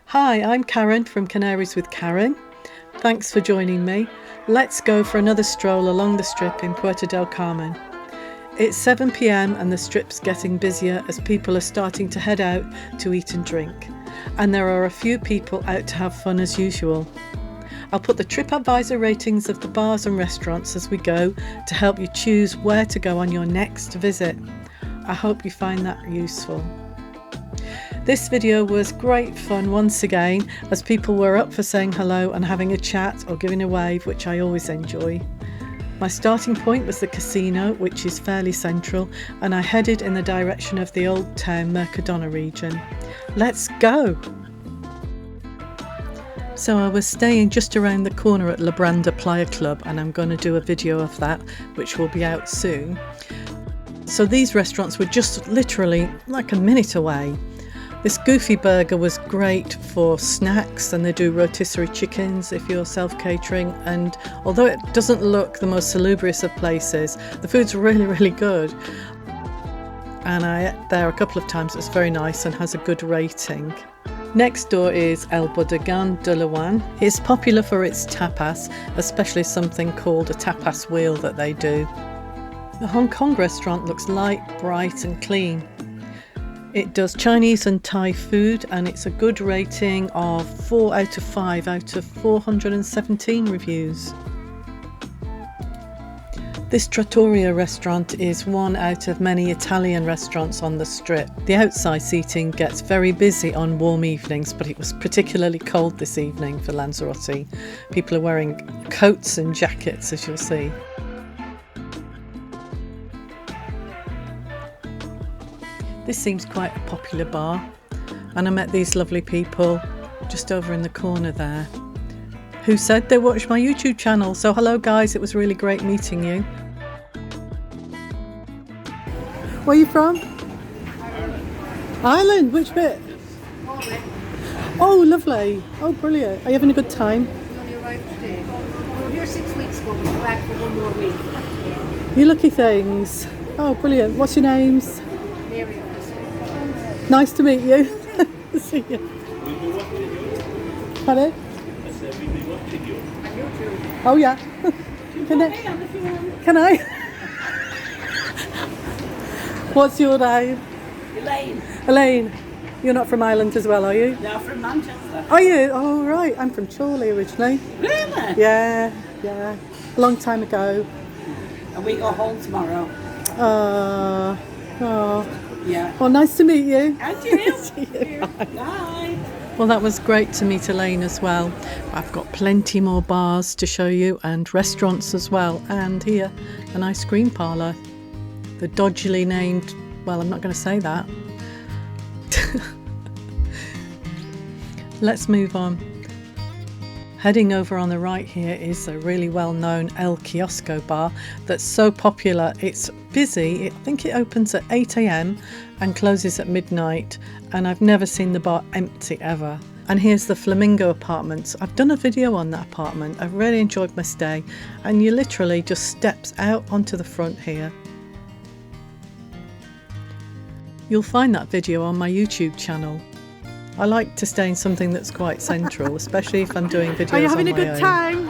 Hi, I'm Karen from Canaries with Karen. Thanks for joining me. Let's go for another stroll along the strip in Puerto del Carmen. It's 7 p.m. and the strip's getting busier as people are starting to head out to eat and drink. And there are a few people out to have fun as usual. I'll put the Tripadvisor ratings of the bars and restaurants as we go to help you choose where to go on your next visit. I hope you find that useful. This video was great fun once again, as people were up for saying hello and having a chat or giving a wave, which I always enjoy. My starting point was the casino, which is fairly central, and I headed in the direction of the Old Town Mercadona region. Let's go! So I was staying just around the corner at La Branda Playa Club, and I'm going to do a video of that, which will be out soon. So these restaurants were just literally like a minute away. This Goofy Burger was great for snacks, and they do rotisserie chickens if you're self-catering, and although it doesn't look the most salubrious of places, the food's really good. And I ate there a couple of times. It's very nice and has a good rating. Next door is El Bodegón de Luan. It's popular for its tapas, especially something called a tapas wheel that they do. The Hong Kong restaurant looks light, bright and clean. It does Chinese and Thai food, and it's a good rating of 4 out of 5 out of 417 reviews. This Trattoria restaurant is one out of many Italian restaurants on the strip. The outside seating gets very busy on warm evenings, but it was particularly cold this evening for Lanzarote. People are wearing coats and jackets, as you'll see. This seems quite a popular bar, and I met these lovely people just over in the corner there who said they watched my YouTube channel. So hello guys, it was really great meeting you. Where are you from? Ireland. Which bit? Oh, lovely. Oh, brilliant. Are you having a good time? We only arrived today. We were here 6 weeks ago, but we're back for 1 more week. You lucky things. Oh, brilliant. What's your names? Nice to meet you. See you. Pardon? Oh yeah. Can I? What's your name? Elaine. Elaine. You're not from Ireland as well, are you? No, from Manchester. Are you? Oh right. I'm from Chorley originally. Really? Yeah. A long time ago. And we go home tomorrow. Yeah. Well, nice to meet you. And you. See you. Bye. Bye. Well, that was great to meet Elaine as well. I've got plenty more bars to show you, and restaurants as well, and here an ice cream parlour. The dodgily named, well, I'm not going to say that. Let's move on. Heading over on the right here is a really well-known El Kiosco bar that's so popular it's busy. I think it opens at 8 a.m. and closes at midnight, and I've never seen the bar empty ever. And here's the Flamingo Apartments. I've done a video on that apartment. I've really enjoyed my stay, and you literally just steps out onto the front here. You'll find that video on my YouTube channel. I like to stay in something that's quite central, especially if I'm doing videos on my own. Are you having a good time?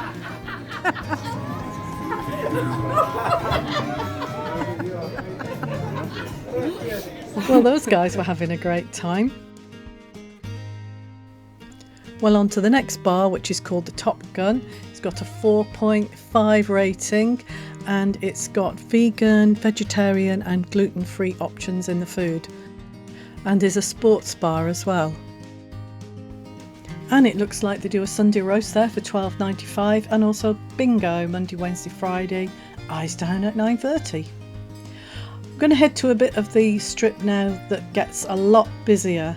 Well, those guys were having a great time. Well, on to the next bar, which is called the Top Gun. It's got a 4.5 rating, and it's got vegan, vegetarian and gluten-free options in the food. And there's a sports bar as well. And it looks like they do a Sunday roast there for $12.95, and also bingo Monday, Wednesday, Friday, eyes down at 9:30. I'm going to head to a bit of the strip now that gets a lot busier.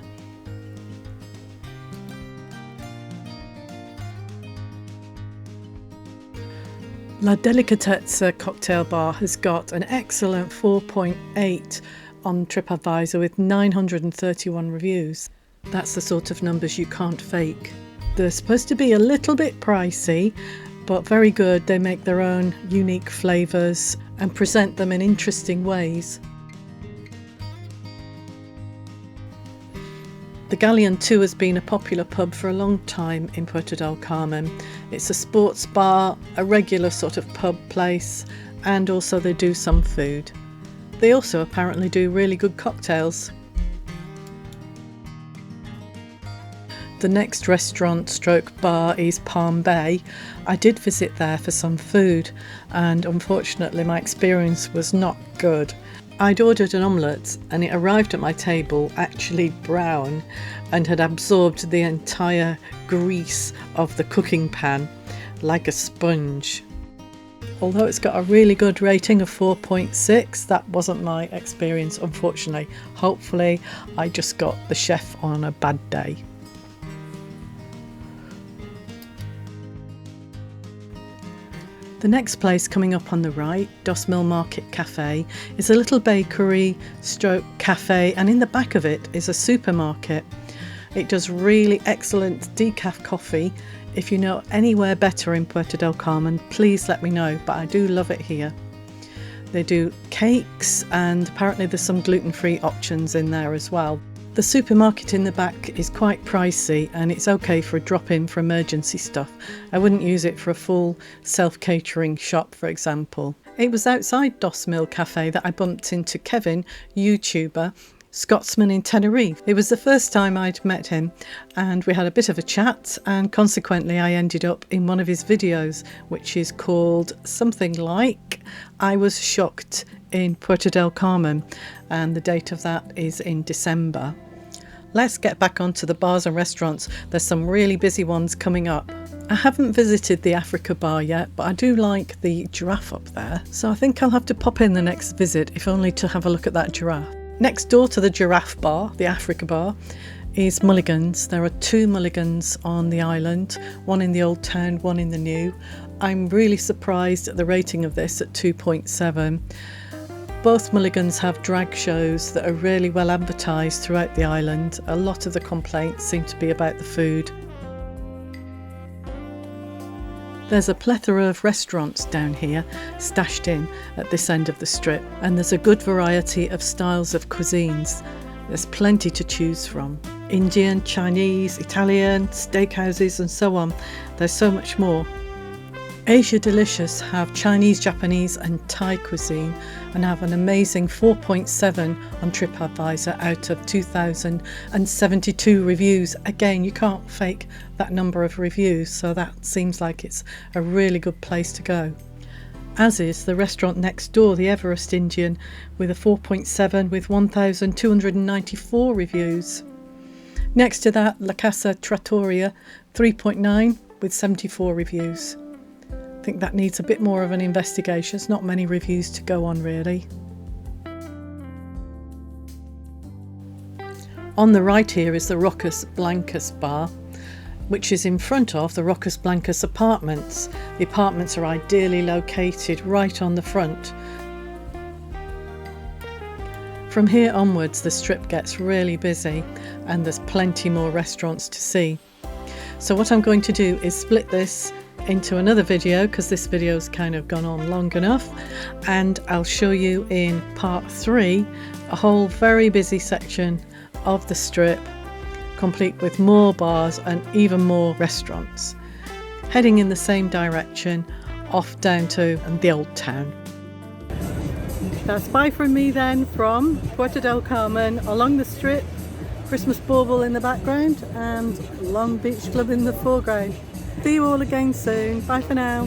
La Delicatezza cocktail bar has got an excellent 4.8 on Tripadvisor with 931 reviews. That's the sort of numbers you can't fake. They're supposed to be a little bit pricey, but very good. They make their own unique flavours and present them in interesting ways. The Galleon 2 has been a popular pub for a long time in Puerto del Carmen. It's a sports bar, a regular sort of pub place, and also they do some food. They also apparently do really good cocktails. The next restaurant stroke bar is Palm Bay. I did visit there for some food, and unfortunately my experience was not good. I'd ordered an omelette and it arrived at my table actually brown and had absorbed the entire grease of the cooking pan like a sponge. Although it's got a really good rating of 4.6, that wasn't my experience, unfortunately. Hopefully I just got the chef on a bad day. The next place coming up on the right, Dos Mil Market Cafe, is a little bakery stroke cafe, and in the back of it is a supermarket. It does really excellent decaf coffee. If you know anywhere better in Puerto del Carmen, please let me know, but I do love it here. They do cakes, and apparently there's some gluten-free options in there as well. The supermarket in the back is quite pricey, and it's okay for a drop-in for emergency stuff. I wouldn't use it for a full self-catering shop, for example. It was outside Dos Mil Cafe that I bumped into Kevin, YouTuber, Scotsman in Tenerife. It was the first time I'd met him, and we had a bit of a chat, and consequently I ended up in one of his videos, which is called something like I Was Shocked in Puerto del Carmen, and the date of that is in December. Let's get back onto the bars and restaurants. There's some really busy ones coming up. I haven't visited the Africa bar yet, but I do like the giraffe up there, so I think I'll have to pop in the next visit, if only to have a look at that giraffe. Next door to the giraffe bar, the Africa bar, is Mulligan's. There are two Mulligan's on the island, one in the old town, one in the new. I'm really surprised at the rating of this at 2.7. Both Mulligan's have drag shows that are really well advertised throughout the island. A lot of the complaints seem to be about the food. There's a plethora of restaurants down here, stashed in at this end of the strip, and there's a good variety of styles of cuisines. There's plenty to choose from. Indian, Chinese, Italian, steakhouses and so on. There's so much more. Asia Delicious have Chinese, Japanese and Thai cuisine and have an amazing 4.7 on Tripadvisor out of 2,072 reviews. Again, you can't fake that number of reviews, so that seems like it's a really good place to go. As is the restaurant next door, the Everest Indian, with a 4.7 with 1,294 reviews. Next to that, La Casa Trattoria, 3.9 with 74 reviews. I think that needs a bit more of an investigation. There's not many reviews to go on really. On the right here is the Rocas Blancas bar, which is in front of the Rocas Blancas apartments. The apartments are ideally located right on the front. From here onwards the strip gets really busy and there's plenty more restaurants to see. So what I'm going to do is split this into another video, because this video's kind of gone on long enough, and I'll show you in part 3 a whole very busy section of the strip, complete with more bars and even more restaurants, heading in the same direction off down to the old town. That's bye from me then from Puerto del Carmen along the strip, Christmas bauble in the background and Long Beach Club in the foreground. See you all again soon. Bye for now.